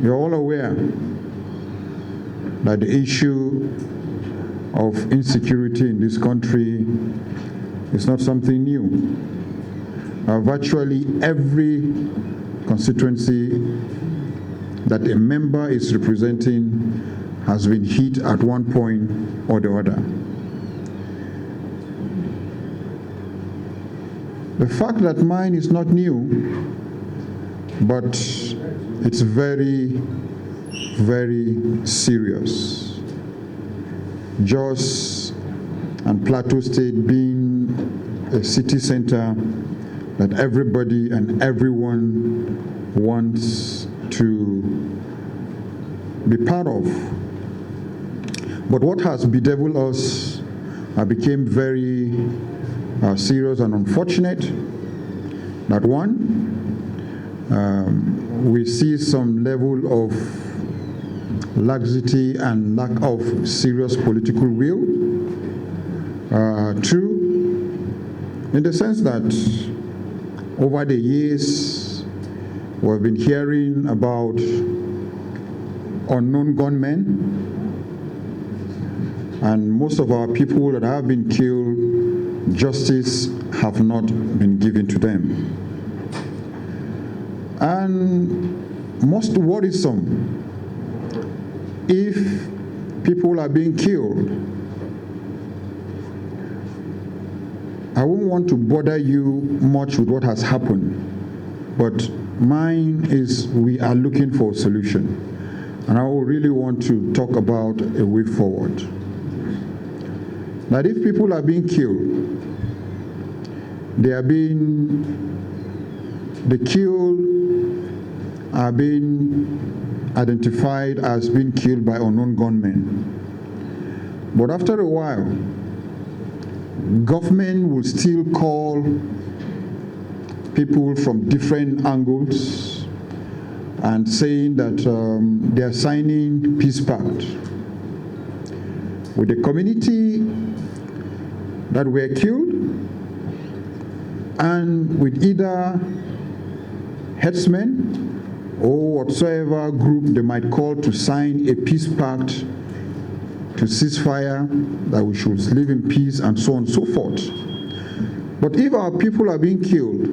You're all aware that the issue of insecurity in this country is not something new. Virtually every constituency that a member is representing has been hit at one point or the other. The fact that mine is not new, but it's very, very serious. Jos and Plataeu State being a city center that everybody and everyone wants to be part of. But what has bedeviled us became very serious and unfortunate. That one, we see some level of laxity and lack of serious political will. Two, in the sense that over the years, we've been hearing about unknown gunmen, and most of our people that have been killed, justice have not been given to them. And most worrisome, if people are being killed, I won't want to bother you much with what has happened, but mine is we are looking for a solution. And I will really want to talk about a way forward. That if people are being killed, the killed are being identified as being killed by unknown gunmen. But after a while, government will still call people from different angles and saying that they are signing peace pact with the community that were killed and with either headsmen or whatsoever group they might call to sign a peace pact to cease fire, that we should live in peace, and so on and so forth. But if our people are being killed,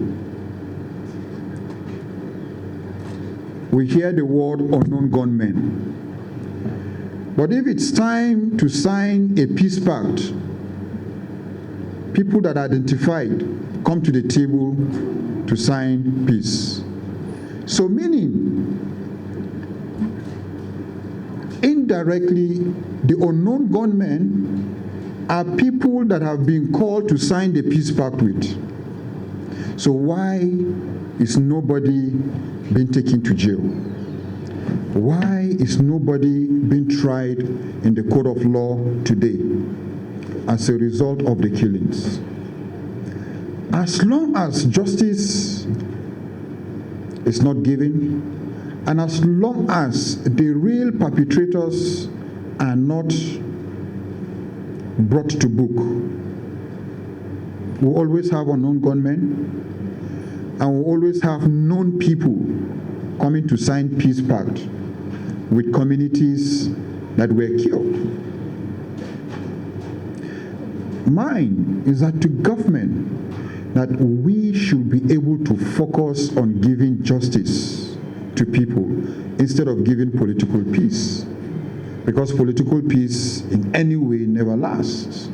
we hear the word unknown gunmen. But if it's time to sign a peace pact, people that are identified come to the table to sign peace. So meaning, indirectly, the unknown gunmen are people that have been called to sign the peace pact with. So why is nobody being taken to jail? Why is nobody being tried in the court of law today as a result of the killings? As long as justice is not given, and as long as the real perpetrators are not brought to book, we always have unknown gunmen, and we always have known people coming to sign peace pact with communities that were killed. Mine is that to government that we should be able to focus on giving justice to people instead of giving political peace, because political peace in any way never lasts.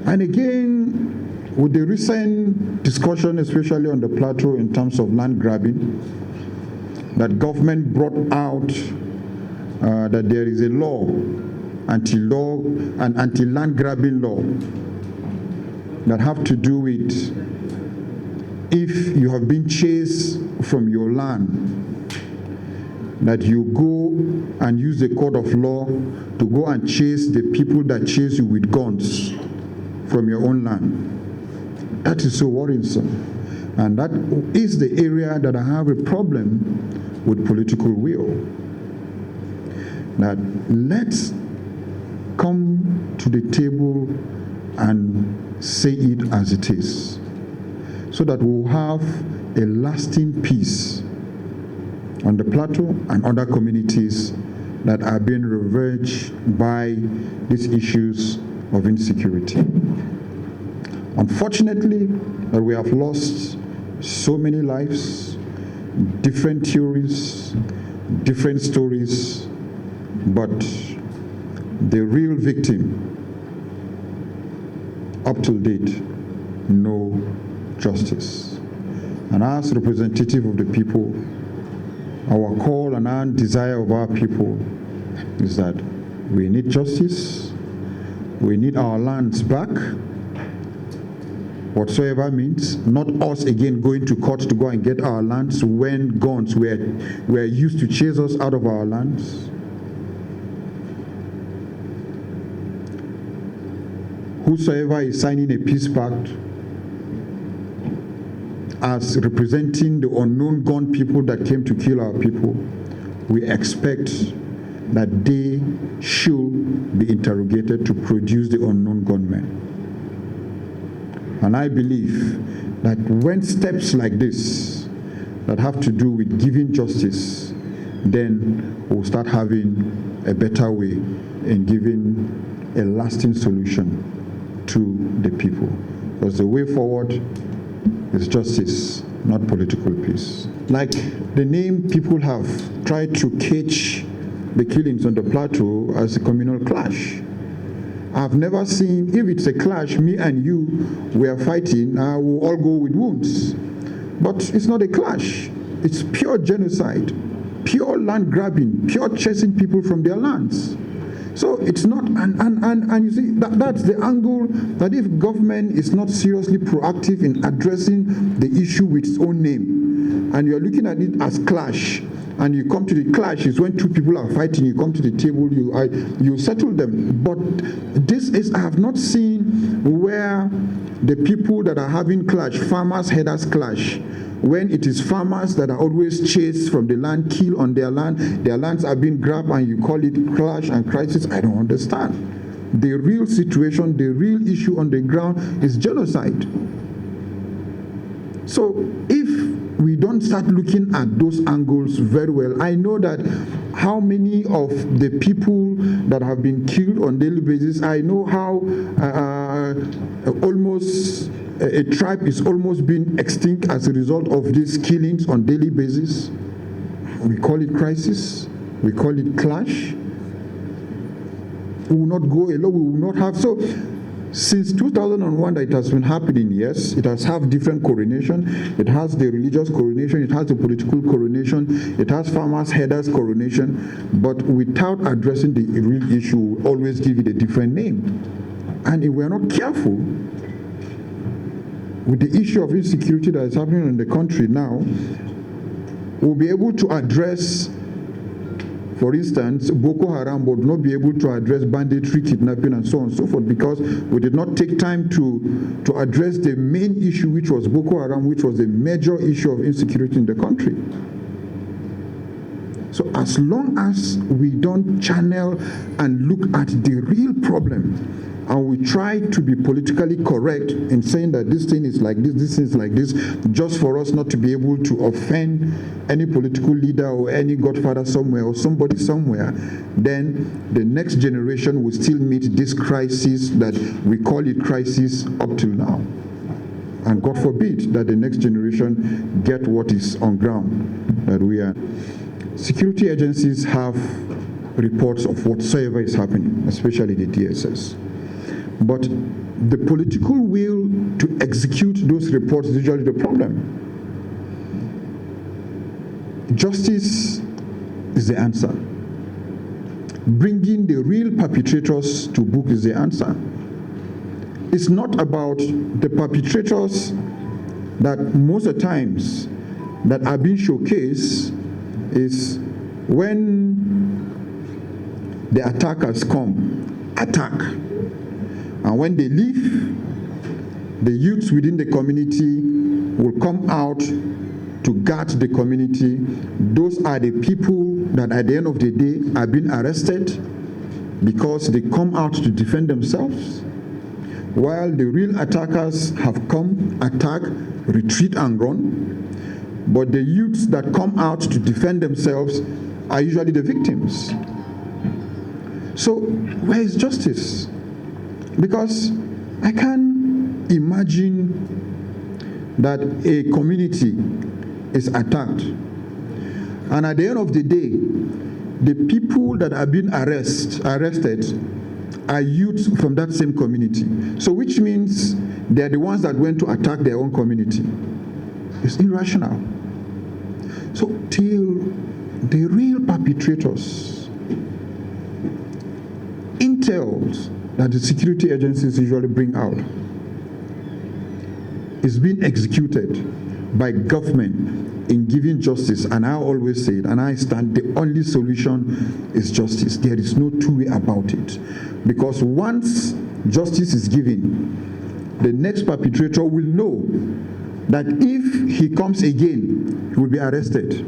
And again, with the recent discussion, especially on the Plateau in terms of land grabbing, that government brought out that there is a law, anti-land grabbing law, that have to do with if you have been chased from your land, that you go and use the court of law to go and chase the people that chase you with guns from your own land. That is so worrisome. And that is the area that I have a problem with political will. That let's come to the table and say it as it is, so that we'll have a lasting peace on the Plateau and other communities that are being ravaged by these issues of insecurity. Unfortunately, that we have lost so many lives, different theories, different stories, but the real victim, up till date, no justice. And as representative of the people, our call and our desire of our people is that we need justice, we need our lands back, whatsoever means, not us again going to court to go and get our lands when guns were used to chase us out of our lands. Whosoever is signing a peace pact as representing the unknown gun people that came to kill our people, we expect that they should be interrogated to produce the unknown gunmen. And I believe that when steps like this that have to do with giving justice, then we'll start having a better way in giving a lasting solution to the people. Because the way forward is justice, not political peace. Like the name people have tried to catch the killings on the Plateau as a communal clash. I've never seen, if it's a clash, me and you, we are fighting, we'll all go with wounds. But it's not a clash. It's pure genocide, pure land grabbing, pure chasing people from their lands. So it's not, and you see, that's the angle that if government is not seriously proactive in addressing the issue with its own name, and you're looking at it as clash, and you come to the clash is when two people are fighting, you come to the table, you settle them. But this is, I have not seen where the people that are having clash, farmers, headers clash, when it is farmers that are always chased from the land, killed on their lands are being grabbed, and you call it clash and crisis. I don't understand. The real situation, the real issue on the ground is genocide. So if we don't start looking at those angles very well, I know that how many of the people that have been killed on daily basis, I know how almost a tribe is almost being extinct as a result of these killings on daily basis. We call it crisis, we call it clash. We will not go alone, we will not have. So since 2001 that it has been happening, yes, it has had different coronation. It has the religious coronation, it has the political coronation, it has farmers, headers coronation, but without addressing the real issue, we'll always give it a different name. And if we're not careful with the issue of insecurity that is happening in the country now, we'll be able to address, for instance, Boko Haram, but not be able to address banditry, kidnapping, and so on and so forth, because we did not take time to address the main issue, which was Boko Haram, which was a major issue of insecurity in the country. So as long as we don't channel and look at the real problem, and we try to be politically correct in saying that this thing is like this thing is like this, just for us not to be able to offend any political leader or any godfather somewhere or somebody somewhere, then the next generation will still meet this crisis that we call it crisis up till now. And God forbid that the next generation get what is on ground that we are. Security agencies have reports of whatsoever is happening, especially the DSS. But the political will to execute those reports is usually the problem. Justice is the answer. Bringing the real perpetrators to book is the answer. It's not about the perpetrators that most of the times that are being showcased is when the attackers come, attack. And when they leave, the youths within the community will come out to guard the community. Those are the people that at the end of the day are being arrested because they come out to defend themselves, while the real attackers have come, attack, retreat and run. but the youths that come out to defend themselves are usually the victims. So where is justice? Because I can't imagine that a community is attacked, and at the end of the day, the people that are being arrested are youths from that same community. So which means they're the ones that went to attack their own community. It's irrational. So till the real perpetrators, intel that the security agencies usually bring out, is being executed by government in giving justice. And I always say it, and I stand, the only solution is justice. There is no two way about it. Because once justice is given, the next perpetrator will know that if he comes again, he will be arrested.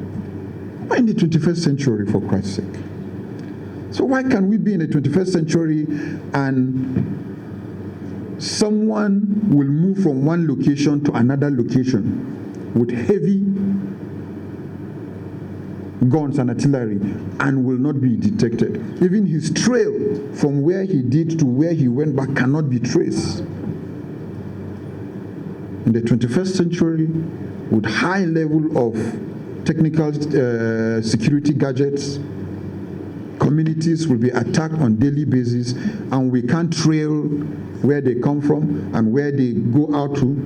We're in the 21st century, for Christ's sake. So why can we be in the 21st century and someone will move from one location to another location with heavy guns and artillery and will not be detected? Even his trail from where he did to where he went back cannot be traced. In the 21st century, with high level of technical security gadgets, communities will be attacked on daily basis, and we can't trail where they come from and where they go out to